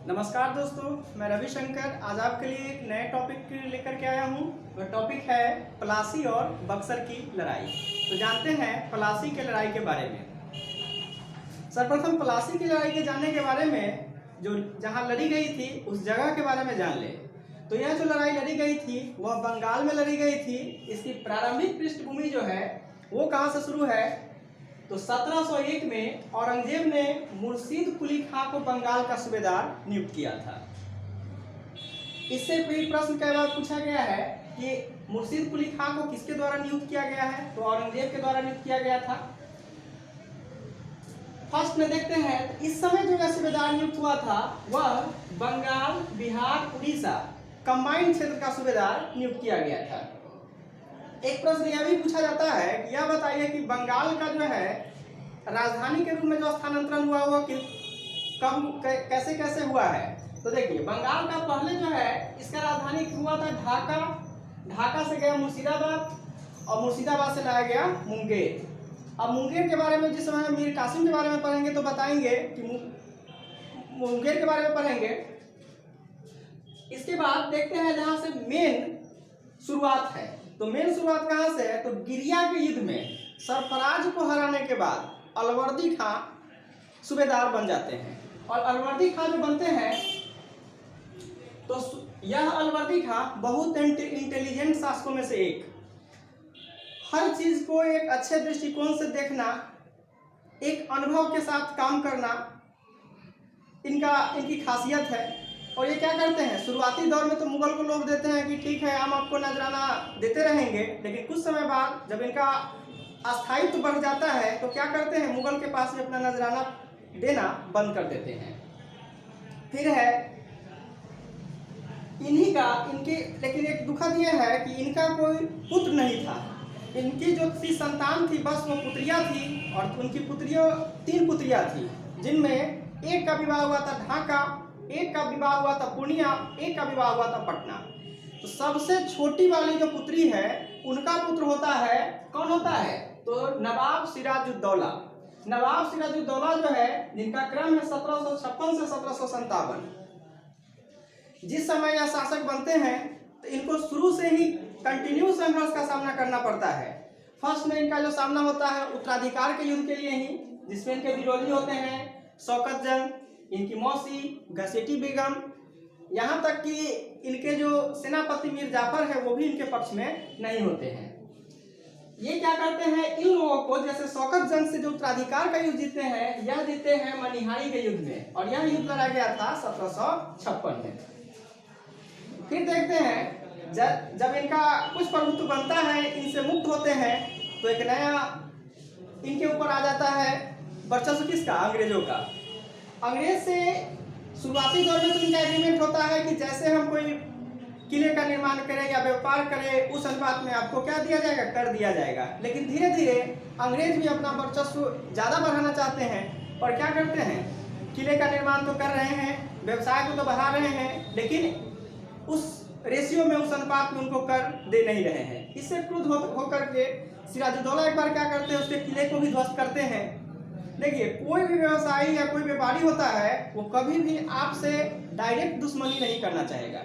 नमस्कार दोस्तों, मैं रविशंकर आज आपके लिए एक नए टॉपिक लेकर के आया हूँ। वह टॉपिक है पलासी और बक्सर की लड़ाई। तो जानते हैं पलासी की लड़ाई के बारे में। सर्वप्रथम पलासी की लड़ाई के जानने के बारे में जो जहाँ लड़ी गई थी उस जगह के बारे में जान ले। तो यह जो लड़ाई लड़ी गई थी वह बंगाल में लड़ी गई थी। इसकी प्रारंभिक पृष्ठभूमि जो है वो कहाँ से शुरू है, तो 1701 में औरंगजेब ने मुर्शीद कुली खां को बंगाल का सूबेदार नियुक्त किया था। इससे कोई प्रश्न कई बार पूछा गया है कि मुर्शीद कुली खां को किसके द्वारा नियुक्त किया गया है, तो औरंगजेब के द्वारा नियुक्त किया गया था। फर्स्ट में देखते हैं, इस समय जो सूबेदार नियुक्त हुआ था वह बंगाल, बिहार, उड़ीसा कंबाइंड क्षेत्र का सूबेदार नियुक्त किया गया था। एक प्रश्न यह भी पूछा जाता है कि यह बताइए कि बंगाल का जो है राजधानी के रूप में जो स्थानांतरण हुआ वो कब कैसे कैसे हुआ है। तो देखिए, बंगाल का पहले जो है इसका राजधानी हुआ था ढाका। ढाका से गया मुर्शिदाबाद और मुर्शिदाबाद से लाया गया मुंगेर। अब मुंगेर के बारे में जिस समय मीर कासिम के बारे में पढ़ेंगे तो बताएंगे कि मुंगेर के बारे में पढ़ेंगे। इसके बाद देखते हैं जहां से मेन शुरुआत है, तो मेन शुरुआत कहां से है, तो गिरिया के युद्ध में सरफराज को हराने के बाद अलवर्दी खां सूबेदार बन जाते हैं। और अलवर्दी खां जो बनते हैं तो यह अलवर्दी खां बहुत इंटेलिजेंट शासकों में से एक, हर चीज को एक अच्छे दृष्टिकोण से देखना, एक अनुभव के साथ काम करना इनकी खासियत है। और ये क्या करते हैं, शुरुआती दौर में तो मुगल को लोग देते हैं कि ठीक है हम आपको नजराना देते रहेंगे, लेकिन कुछ समय बाद जब इनका अस्थायित्व बढ़ जाता है तो क्या करते हैं, मुगल के पास भी अपना नजराना देना बंद कर देते हैं। फिर है लेकिन एक दुखद यह है कि इनका कोई पुत्र नहीं था। इनकी जो संतान थी बस वो पुत्रियां थी, और उनकी पुत्रियों 3 पुत्रियां थी, जिनमें एक का विवाह हुआ था ढाका, एक का विवाह हुआ था पूर्णिया, एक का विवाह हुआ था पटना। तो सबसे छोटी वाली जो पुत्री है उनका पुत्र होता है, कौन होता है, तो नवाब सिराजुद्दौला। नवाब सिराजुद्दौला जो है जिनका क्रम है 1756 से 1757। जिस समय यह शासक बनते हैं तो इनको शुरू से ही कंटिन्यू संघर्ष का सामना करना पड़ता है। फर्स्ट में इनका जो सामना होता है उत्तराधिकार के युद्ध के लिए ही, जिसमें इनके विरोधी होते हैं शौकत जंग, इनकी मौसी घसेटी बेगम, यहाँ तक कि इनके जो सेनापति मीर जाफर है वो भी इनके पक्ष में नहीं होते हैं। ये क्या करते हैं, इन लोगों को जैसे शौकत जंग से जो उत्तराधिकार का युद्ध जीते हैं, यह जीते हैं मनिहारी के युद्ध में, और यह युद्ध लड़ा गया था 1756 में। फिर देखते हैं जब इनका कुछ प्रभुत्व बनता है, इनसे मुक्त होते हैं, तो एक नया इनके ऊपर आ जाता है वर्चस्व किसका, अंग्रेजों का। अंग्रेज से शुरुआती दौर में तो इनका एग्रीमेंट होता है कि जैसे हम कोई किले का निर्माण करें या व्यापार करें उस अनुपात में आपको क्या दिया जाएगा, कर दिया जाएगा। लेकिन धीरे धीरे अंग्रेज भी अपना वर्चस्व ज़्यादा बढ़ाना चाहते हैं और क्या करते हैं, किले का निर्माण तो कर रहे हैं, व्यवसाय को तो बढ़ा रहे हैं, लेकिन उस रेशियो में, उस अनुपात में उनको कर दे नहीं रहे हैं। इससे क्रुद्ध होकर के सिराजुद्दौला एक बार क्या करते हैं, उसके किले को भी ध्वस्त करते हैं। देखिए, कोई भी व्यवसायी या कोई व्यापारी होता है वो कभी भी आपसे डायरेक्ट दुश्मनी नहीं करना चाहेगा।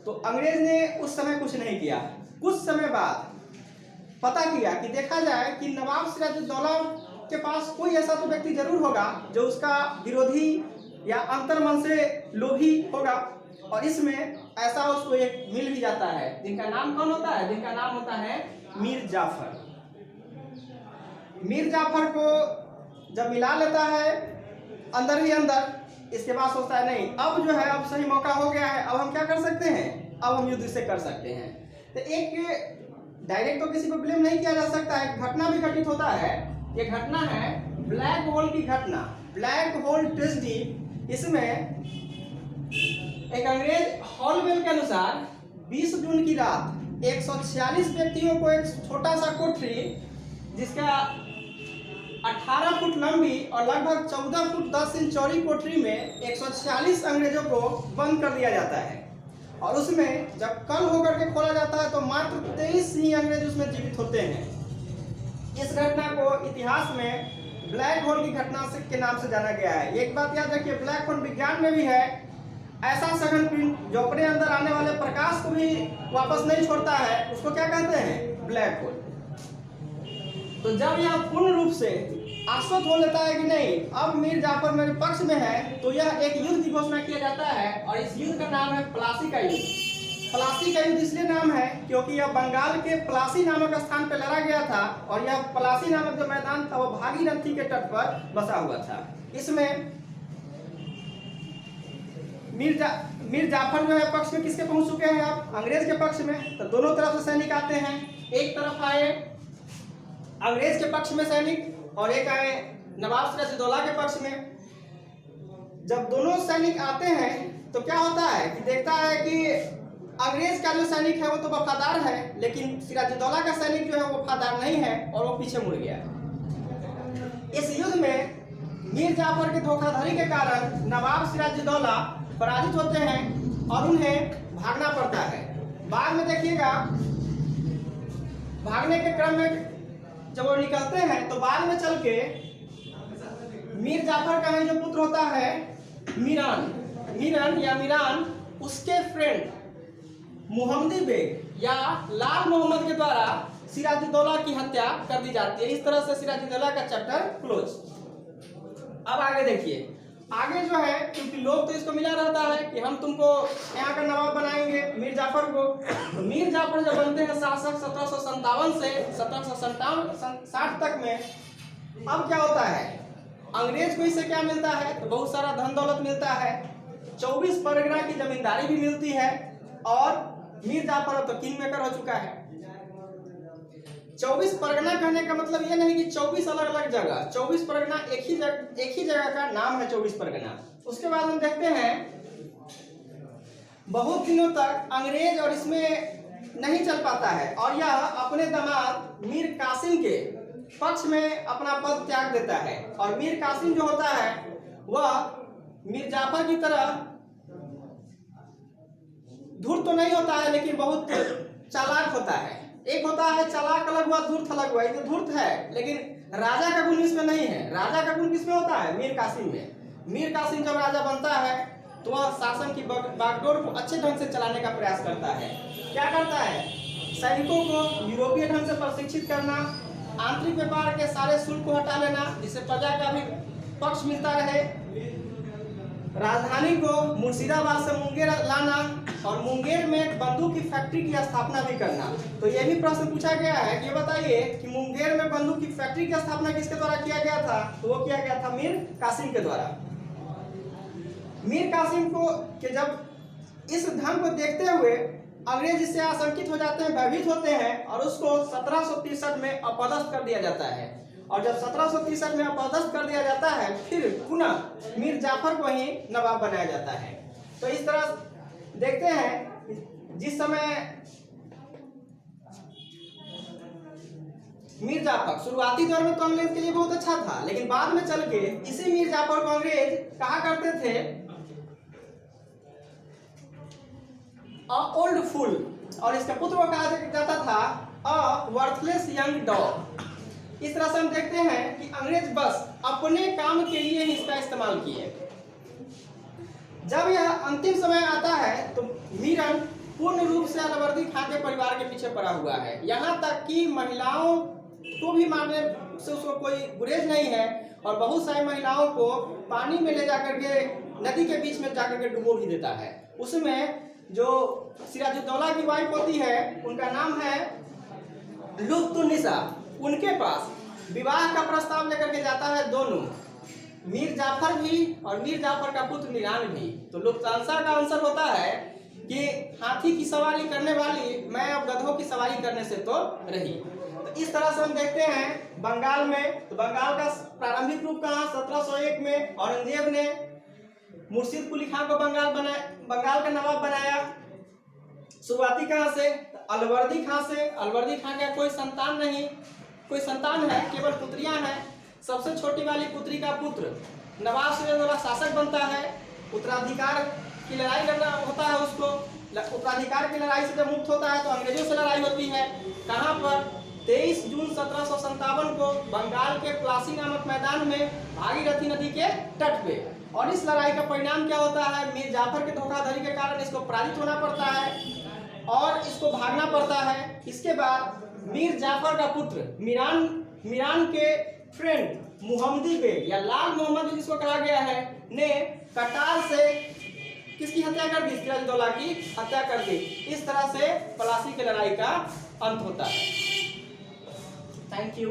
तो अंग्रेज ने उस समय कुछ नहीं किया। कुछ समय बाद पता किया कि देखा जाए कि नवाब सिराजुद्दौला के पास कोई ऐसा तो व्यक्ति जरूर होगा जो उसका विरोधी या अंतर्मन से लोभी होगा, और इसमें ऐसा उसको एक मिल भी जाता है, जिनका नाम कौन होता है, जिनका नाम होता है मीर जाफर। मीर जाफर को जब मिला लेता है अंदर ही अंदर, इसके बाद सोचता है नहीं अब जो है अब सही मौका हो गया है, अब हम क्या कर सकते हैं, अब हम युद्ध से कर सकते हैं। तो एक डायरेक्ट तो किसी को ब्लेम नहीं किया जा सकता है, घटना भी घटित होता है। ये घटना है ब्लैक होल की घटना, ब्लैक होल ट्रेजेडी। इसमें एक अंग्रेज हॉलवेल के अनुसार 20 जून की रात 146 व्यक्तियों को एक छोटा सा कोठरी जिसका 18 फुट लंबी और लगभग 14 फुट 10 इंच चौड़ी कोठरी में 146 अंग्रेजों को बंद कर दिया जाता है, और उसमें जब कल होकर के खोला जाता है तो मात्र 23 ही अंग्रेज उसमें जीवित होते हैं। इस घटना को इतिहास में ब्लैक होल की घटना से के नाम से जाना गया है। एक बात याद रखिए, ब्लैक होल विज्ञान में भी है ऐसा सघन पिंड जो अपने अंदर आने वाले प्रकाश को भी वापस नहीं छोड़ता है, उसको क्या कहते हैं? Black hole. तो जब यह पूर्ण रूप से आश्वस्त हो लेता है कि नहीं अब मीर जाफर मेरे पक्ष में है, तो यह एक युद्ध की घोषणा किया जाता है और इस युद्ध का नाम है प्लासी का युद्ध। प्लासी का युद्ध इसलिए नाम है क्योंकि यह बंगाल के प्लासी नामक स्थान पर लड़ा गया था और यह प्लासी नामक जो मैदान था वो भागीरथी के तट पर बसा हुआ था। इसमें मीर जाफर जो है पक्ष में किसके पहुंच चुके हैं? आप अंग्रेज के पक्ष में। तो दोनों तरफ से सैनिक आते हैं, एक तरफ आए अंग्रेज के पक्ष में सैनिक और एक आए नवाब सिराजुद्दौला के पक्ष में। जब दोनों सैनिक आते हैं तो क्या होता है कि देखता है कि अंग्रेज का जो सैनिक है वो तो वफादार है, लेकिन सिराजुद्दौला का सैनिक जो है वो वफादार नहीं है और वो पीछे मुड़ गया। इस युद्ध में मीर जाफर की धोखाधड़ी के कारण नवाब सिराजुद्दौला पराजित होते हैं और उन्हें भागना पड़ता है। बाद में देखिएगा भागने के क्रम में जब वो निकलते हैं तो बाद में चल के मीर जाफर का जो पुत्र होता है मीरान, उसके फ्रेंड मुहम्मदी बेग या लाल मोहम्मद के द्वारा सिराजुद्दौला की हत्या कर दी जाती है। इस तरह से सिराजुद्दौला का चैप्टर क्लोज। अब आगे देखिए, आगे जो है क्योंकि लोग तो इसको मिला रहता है कि हम तुमको यहाँ का नवाब बनाएंगे मीर जाफर को। तो मीर जाफर जब बनते हैं शासक 1757 से 1760 तक में, अब क्या होता है अंग्रेज को इससे क्या मिलता है? तो बहुत सारा धन दौलत मिलता है, 24 परगना की जमींदारी भी मिलती है और मीर जाफर अब तो किंग मेकर हो चुका है। 24 परगना कहने का मतलब ये नहीं कि 24 अलग अलग जगह, 24 परगना एक ही जगह का नाम है 24 परगना। उसके बाद हम देखते हैं बहुत दिनों तक अंग्रेज और इसमें नहीं चल पाता है और यह अपने दामाद मीर कासिम के पक्ष में अपना पद त्याग देता है और मीर कासिम जो होता है वह मीर जाफर की तरह धूर्त तो नहीं होता है लेकिन बहुत चालाक होता है। एक होता है चालाक अलग हुआ, धूर्त अलग हुआ। ये धूर्त है लेकिन राजा का गुण इसमें नहीं है। राजा का गुण किसमें होता है? मीर कासिम में। मीर कासिम जब राजा बनता है तो वह शासन की बागडोर को अच्छे ढंग से चलाने का प्रयास करता है। क्या करता है? सैनिकों को यूरोपीय ढंग से प्रशिक्षित करना, आंतरिक व्यापार के सारे शुल्क को हटा लेना जिससे प्रजा का भी पक्ष मिलता रहे, राजधानी को मुर्शिदाबाद से मुंगेर लाना और मुंगेर में एक बंदूक की फैक्ट्री की स्थापना भी करना। तो ये भी प्रश्न पूछा गया है कि ये बताइए कि मुंगेर में बंदूक की फैक्ट्री की स्थापना किसके द्वारा किया गया था? तो वो किया गया था मीर कासिम के द्वारा। मीर कासिम को के जब इस धन को देखते हुए अंग्रेज इससे आशंकित हो जाते हैं, भयभीत होते हैं और उसको 1763 में अपदस्थ कर दिया जाता है। और जब 1763 में अपदस्थ कर दिया जाता है फिर पुनः मीर जाफर को ही नवाब बनाया जाता है। तो इस तरह देखते हैं जिस समय मीर जाफर शुरुआती दौर में तो अंग्रेज के लिए बहुत अच्छा था, लेकिन बाद में चल के इसी मीर जाफर को अंग्रेज कहा करते थे अ ओल्ड फूल और इसका पुत्र को कहा जाता था अ वर्थलेस यंग डॉग। इस तरह से हम देखते हैं कि अंग्रेज बस अपने काम के लिए ही इसका इस्तेमाल किए। जब यह अंतिम समय आता है तो मीरन पूर्ण रूप से अलवर्दी खां के परिवार के पीछे पड़ा हुआ है। यहाँ तक कि महिलाओं को भी मारने से उसको कोई गुरेज नहीं है और बहुत सारी महिलाओं को पानी में ले जाकर के नदी के बीच में जाकर के डुबो भी देता है। उसमें जो सिराजुद्दौला की वाइफ होती है उनका नाम है लुत्फुन्निसा, उनके पास विवाह का प्रस्ताव लेकर के जाता है दोनों, मीर जाफर भी और मीर जाफर का पुत्र मीरान भी। तो लुफ्तांसा का आंसर होता है कि हाथी की सवारी करने वाली मैं अब गधों की सवारी करने से तो रही। तो इस तरह से हम देखते हैं बंगाल में, तो बंगाल का प्रारंभिक रूप कहाँ 1701 में औरंगजेब ने मुर्शिद कुली खां को बंगाल का नवाब बनाया। शुरुआती कहाँ से? अलवर्दी खां से। अलवर्दी खां का कोई संतान है, केवल पुत्रियां हैं। सबसे छोटी वाली पुत्री का पुत्र नवाब सिराजुद्दौला शासक बनता है। उत्तराधिकार की लड़ाई लड़ना होता है उसको। उत्तराधिकार की लड़ाई से जब मुक्त होता है तो अंग्रेजों से लड़ाई होती है। कहाँ पर? 23 जून 1757 को बंगाल के प्लासी नामक मैदान में भागीरथी नदी के तट पे। और इस लड़ाई का परिणाम क्या होता है? मीर जाफर के धोखाधड़ी के कारण इसको पराजित होना पड़ता है और इसको भागना पड़ता है। इसके बाद मीर जाफर का पुत्र मीरान के फ्रेंड मुहम्मदी बेग या लाल मोहम्मद जिसको कहा गया है ने कटार से किसकी हत्या कर दी? सिराजुद्दौला की हत्या कर दी। इस तरह से प्लासी की लड़ाई का अंत होता है। Thank you.